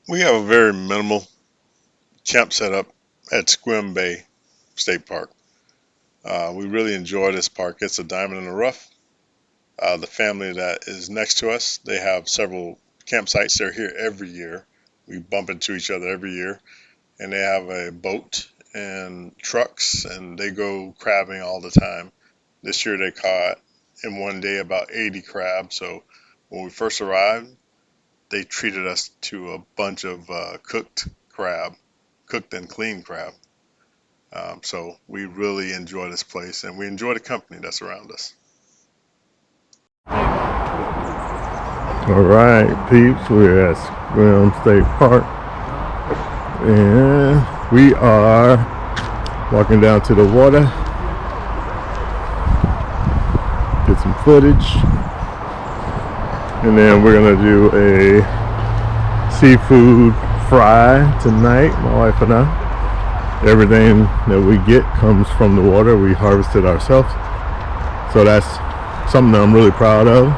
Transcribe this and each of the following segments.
We have a very minimal camp setup at Sequim Bay State Park. We really enjoy this park. It's a diamond in the rough. The family that is next to us, they have several campsites. They're here every year. We bump into each other every year, and they have a boat and trucks, and they go crabbing all the time. This year they caught in one day about 80 crabs. So when we first arrived, they treated us to a bunch of cooked crab, cooked and clean crab. So we really enjoy this place, and we enjoy the company that's around us. All right, peeps, we're at Sequim State Park, and we are walking down to the water, get some footage, and then we're gonna do a seafood fry tonight, my wife and I. Everything that we get comes from the water. We harvest it ourselves, so that's something that I'm really proud of.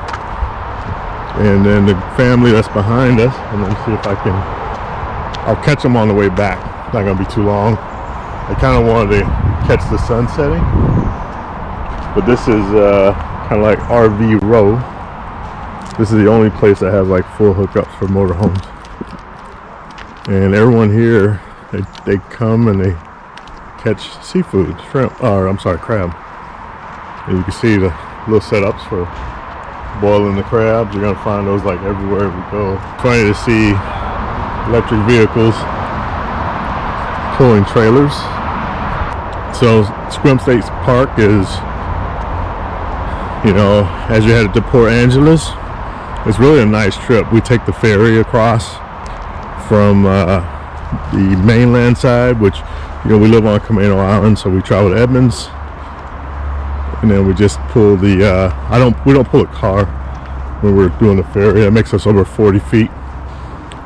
And then the family that's behind us, I'm gonna see if I'll catch them on the way back. It's not gonna be too long. I kind of wanted to catch the sun setting, but this is kind of like RV Row. This is the only place that has like full hookups for motorhomes. And everyone here, they come and they catch seafood, shrimp, or I'm sorry, crab. And you can see the little setups for boiling the crabs. You're gonna find those like everywhere we go. Funny to see electric vehicles pulling trailers. So Sequim State Park is, as you're headed to Port Angeles, it's really a nice trip. We take the ferry across from the mainland side, which we live on Camino Island, so we travel to Edmonds. And then we just pull the we don't pull a car when we're doing the ferry. That makes us over 40 feet,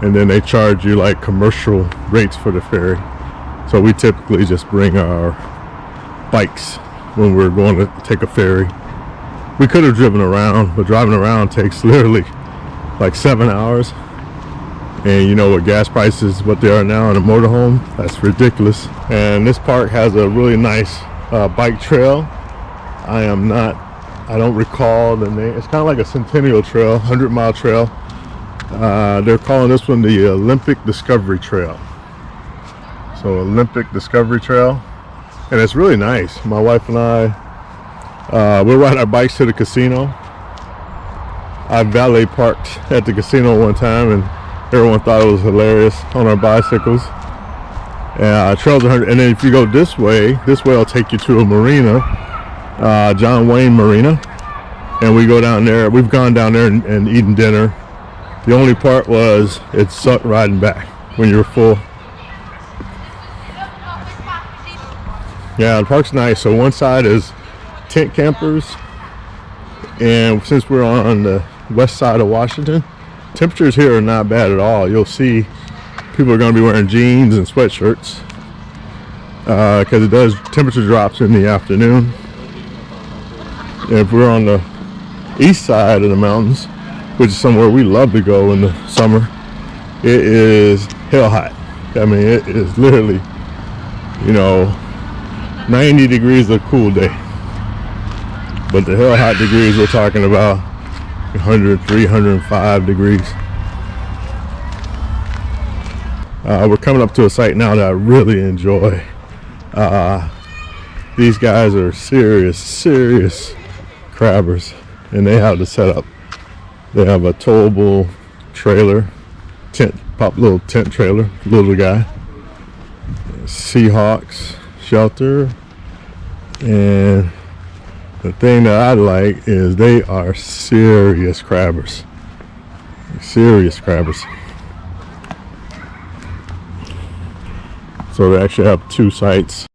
and then they charge you like commercial rates for the ferry. So we typically just bring our bikes when we're going to take a ferry. We could have driven around, but driving around takes literally like 7 hours, and with gas prices what they are now in a motorhome, that's ridiculous. And this park has a really nice bike trail. I don't recall the name. It's kind of like a Centennial Trail, 100-mile trail. They're calling this one the Olympic Discovery Trail. So Olympic Discovery Trail. And it's really nice. My wife and I, we'll ride our bikes to the casino. I valet parked at the casino one time, and everyone thought it was hilarious on our bicycles. Trails 100, and then if you go this way will take you to a marina. John Wayne Marina, and we go down there. We've gone down there and eaten dinner. The only part was it sucked riding back when you're full. Yeah, the park's nice. So one side is tent campers, and since we're on the west side of Washington, temperatures here are not bad at all. You'll see people are going to be wearing jeans and sweatshirts because temperature drops in the afternoon. If we're on the east side of the mountains, which is somewhere we love to go in the summer, it is hell hot. I mean, it is literally, 90 degrees a cool day. But the hell hot degrees, we're talking about 100, 305 degrees. We're coming up to a site now that I really enjoy. These guys are serious crabbers, and they have the setup. They have a towable trailer, little tent trailer, little guy, Seahawks shelter, and the thing that I like is they are serious crabbers. So they actually have two sites.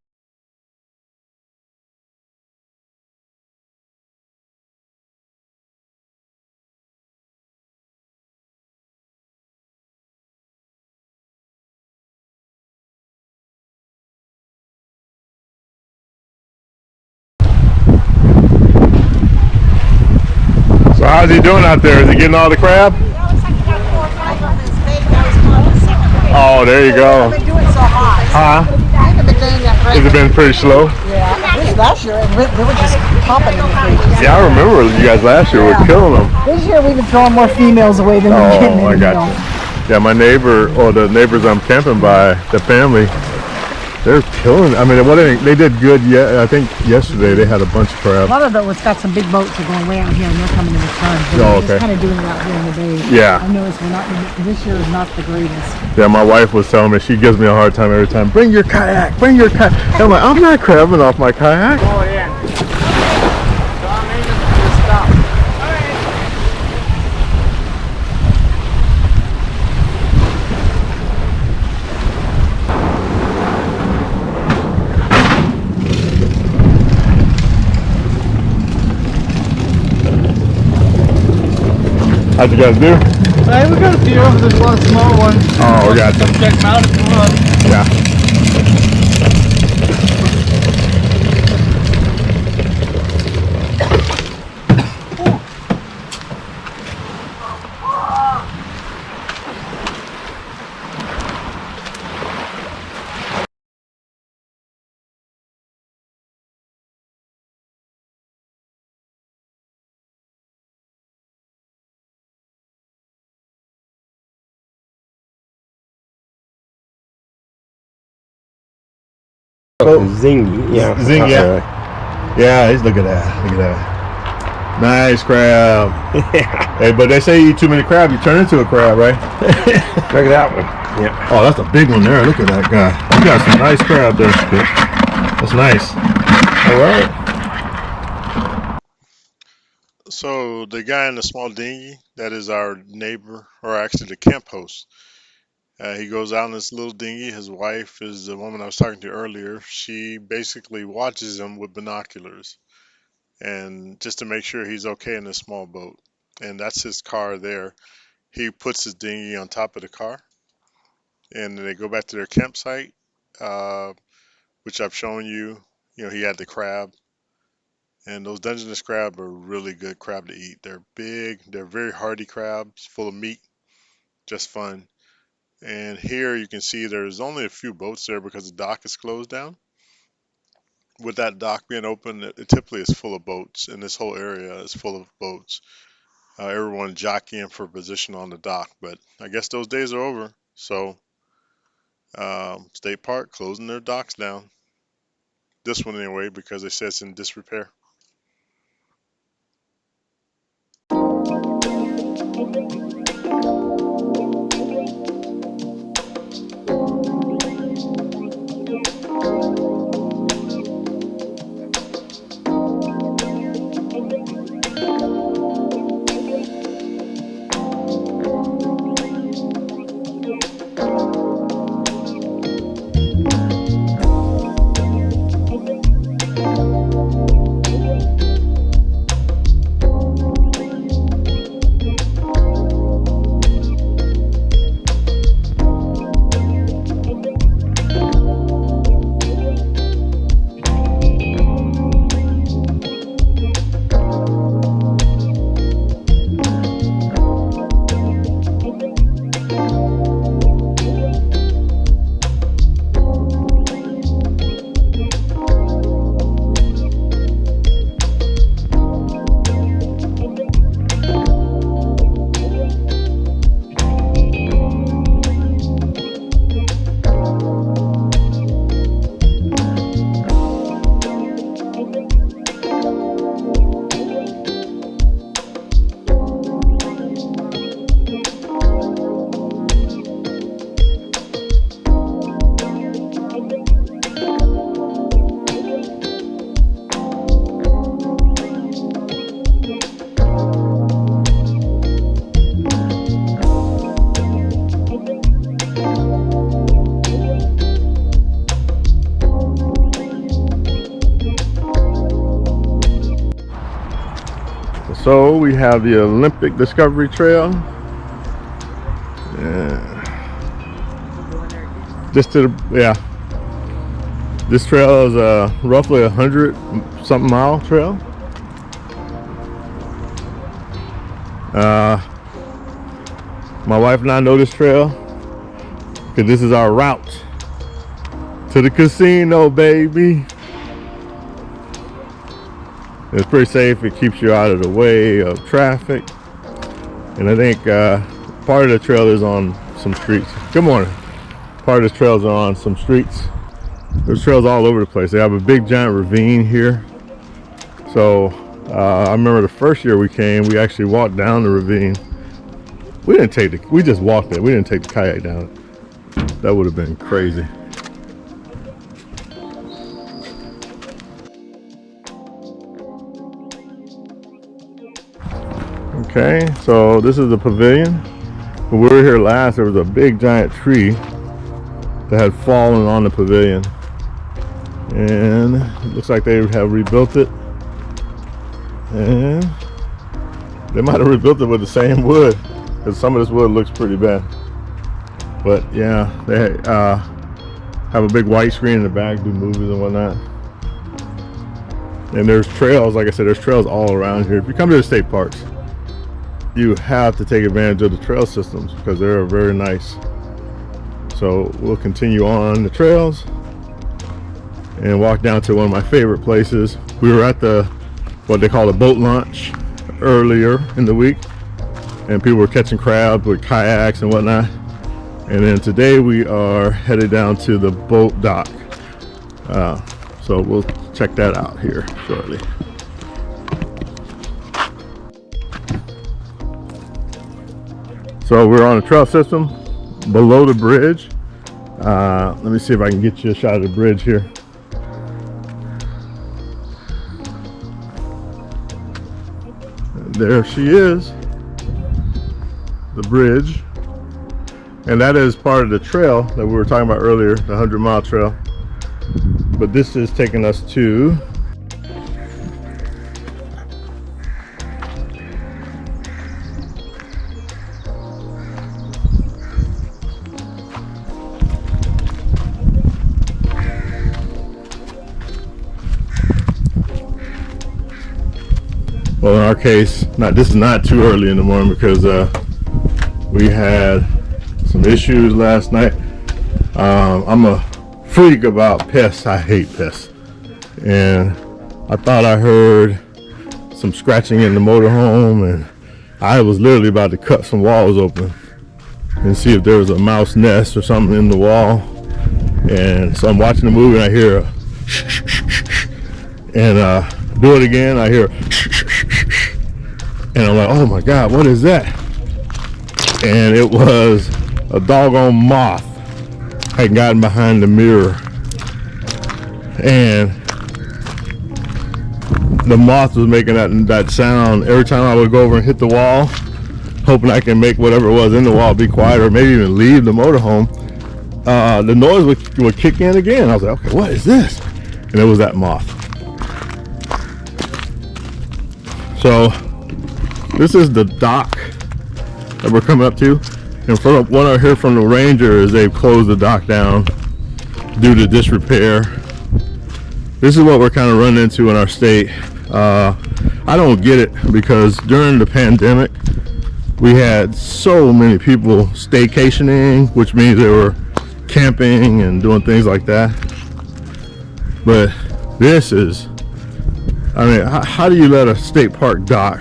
So how's he doing out there? Is he getting all the crab? Looks like he got 4 or 5 on his bait. That was fun. Oh, there you go. They do it so hot. Huh? They've been doing that Has it been pretty slow? Yeah. This last year, they were just popping in the cages. Yeah, I remember you guys last year were killing them. This year, we've been throwing more females away than we're getting Oh, I in, got you. Yeah, my neighbor, or the neighbors I'm camping by, the family, they're killing. I mean, they did good. Yeah, I think yesterday they had a bunch of crab. A lot of those got some big boats are going way out here, and they're coming in the sun. Oh, They're okay. just kind of doing it out here in the bay. Yeah. I noticed this year is not the greatest. Yeah, my wife was telling me, she gives me a hard time every time. Bring your kayak, bring your kayak. I'm like, I'm not crabbing off my kayak. Oh, yeah. So I'm aiming for the stop. How'd you guys do? Hey, we got a few. There's a lot of small ones. Oh, we got Come check them out if you want. Yeah. Zingy, yeah. Zing, yeah. Yeah, look at that. Look at that. Nice crab. Yeah. Hey, but they say you eat too many crab, you turn into a crab, right? Look at that one. Yeah. Oh, that's a big one there. Look at that guy. You got some nice crab there, Skip. That's nice. All right. So the guy in the small dinghy, that is our neighbor, or actually the camp host. He goes out in this little dinghy. His wife is the woman I was talking to earlier. She basically watches him with binoculars, and just to make sure he's okay in this small boat. And that's his car there. He puts his dinghy on top of the car, and then they go back to their campsite, uh, which I've shown you. You know, he had the crab, and those Dungeness crab are really good crab to eat. They're big, they're very hardy crabs, full of meat, just fun. And here you can see there's only a few boats there because the dock is closed down. With that dock being open, it typically is full of boats, and this whole area is full of boats. Everyone jockeying for position on the dock, but I guess those days are over. So, State Park closing their docks down. This one anyway, because they say it's in disrepair. So we have the Olympic Discovery Trail. Yeah. Just to the, yeah. This trail is roughly 100 something mile trail. My wife and I know this trail because this is our route to the casino, baby. It's pretty safe. It keeps you out of the way of traffic. And I think part of the trail is on some streets. Good morning. Part of the trails are on some streets. There's trails all over the place. They have a big giant ravine here. So I remember the first year we came, we actually walked down the ravine. We just walked it. We didn't take the kayak down it. That would have been crazy. Okay, so this is the pavilion. When we were here last, there was a big giant tree that had fallen on the pavilion. And it looks like they have rebuilt it. And they might have rebuilt it with the same wood, because some of this wood looks pretty bad. But yeah, they have a big white screen in the back, do movies and whatnot. And there's trails, like I said, there's trails all around here. If you come to the state parks, you have to take advantage of the trail systems because they're very nice. So we'll continue on the trails and walk down to one of my favorite places. We were at what they call a boat launch earlier in the week, and people were catching crabs with kayaks and whatnot. And then today we are headed down to the boat dock. So we'll check that out here shortly. So we're on a trail system below the bridge. Let me see if I can get you a shot of the bridge here. And there she is, the bridge. And that is part of the trail that we were talking about earlier, the 100-mile trail. But this is taking us to well, in our case, this is not too early in the morning because we had some issues last night. I'm a freak about pests. I hate pests. And I thought I heard some scratching in the motorhome, and I was literally about to cut some walls open and see if there was a mouse nest or something in the wall. And so I'm watching the movie and I hear a shh, shh, shh, shh, and do it again, I hear shh, shh, shh, shh, and I'm like, oh my God, what is that? And it was a doggone moth had gotten behind the mirror, and the moth was making that sound every time I would go over and hit the wall, hoping I can make whatever it was in the wall be quiet, or maybe even leave the motorhome. The noise would kick in again. I was like, okay, what is this? And it was that moth. So this is the dock that we're coming up to. And from what I hear from the ranger is they've closed the dock down due to disrepair. This is what we're kind of running into in our state. I don't get it, because during the pandemic we had so many people staycationing, which means they were camping and doing things like that. But this is, I mean, how do you let a state park dock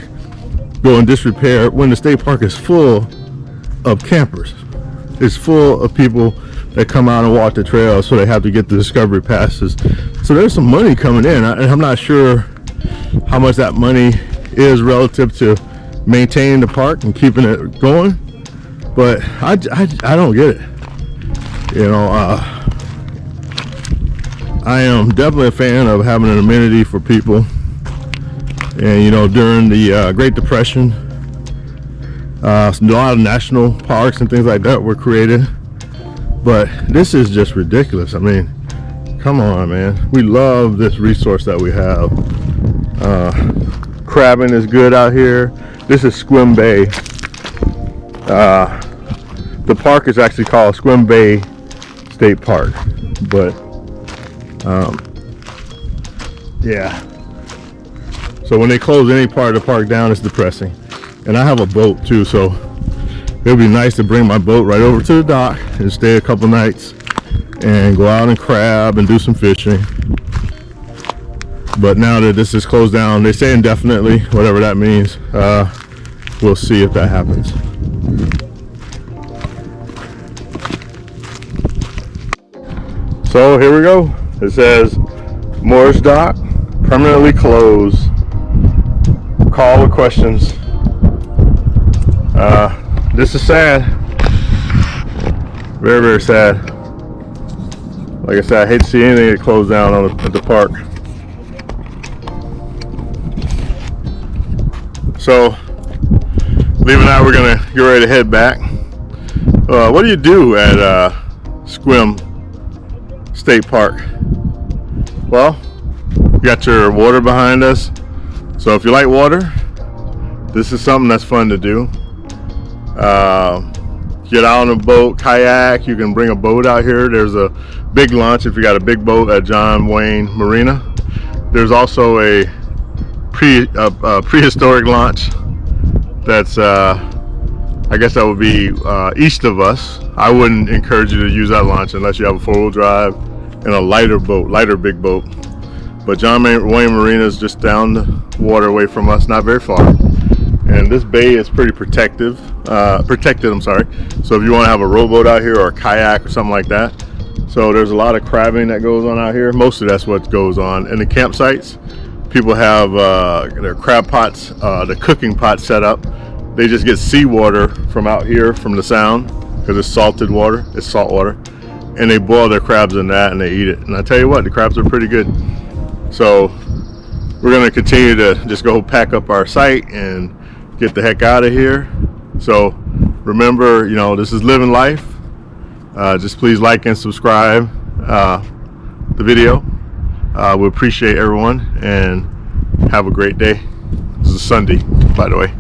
go in disrepair when the state park is full of campers? It's full of people that come out and walk the trail, so they have to get the discovery passes. So there's some money coming in, and I'm not sure how much that money is relative to maintaining the park and keeping it going, but I don't get it. You know, I am definitely a fan of having an amenity for people. And you know, during the Great Depression, a lot of national parks and things like that were created, but this is just ridiculous. I mean, come on, man. We love this resource that we have. Crabbing is good out here. This is Sequim Bay. The park is actually called Sequim Bay State Park, but yeah. So when they close any part of the park down, it's depressing. And I have a boat too, so It would be nice to bring my boat right over to the dock and stay a couple nights and go out and crab and do some fishing. But now that this is closed down, they say indefinitely, whatever that means. We'll see if that happens. So here we go. It says Morris Dock permanently closed. Call with questions. This is sad. Very, very sad. Like I said, I hate to see anything get closed down at the park. So, leaving out, we're gonna get ready to head back. What do you do at Sequim State Park? Well, you got your water behind us. So if you like water, this is something that's fun to do. Get out on a boat, kayak. You can bring a boat out here. There's a big launch if you got a big boat at John Wayne Marina. There's also a prehistoric launch that's I guess that would be east of us. I wouldn't encourage you to use that launch unless you have a four-wheel drive and a lighter big boat. But John Wayne Marina is just down the waterway from us, not very far. And this bay is pretty protected, I'm sorry. So if you want to have a rowboat out here or a kayak or something like that. So there's a lot of crabbing that goes on out here. Mostly that's what goes on. In the campsites, people have their crab pots, the cooking pots set up. They just get seawater from out here from the sound because it's salted water, it's salt water. And they boil their crabs in that and they eat it. And I tell you what, the crabs are pretty good. So we're going to continue to just go pack up our site and get the heck out of here. So remember, you know, this is living life. Just please like and subscribe the video. We appreciate everyone and have a great day. This is Sunday, by the way.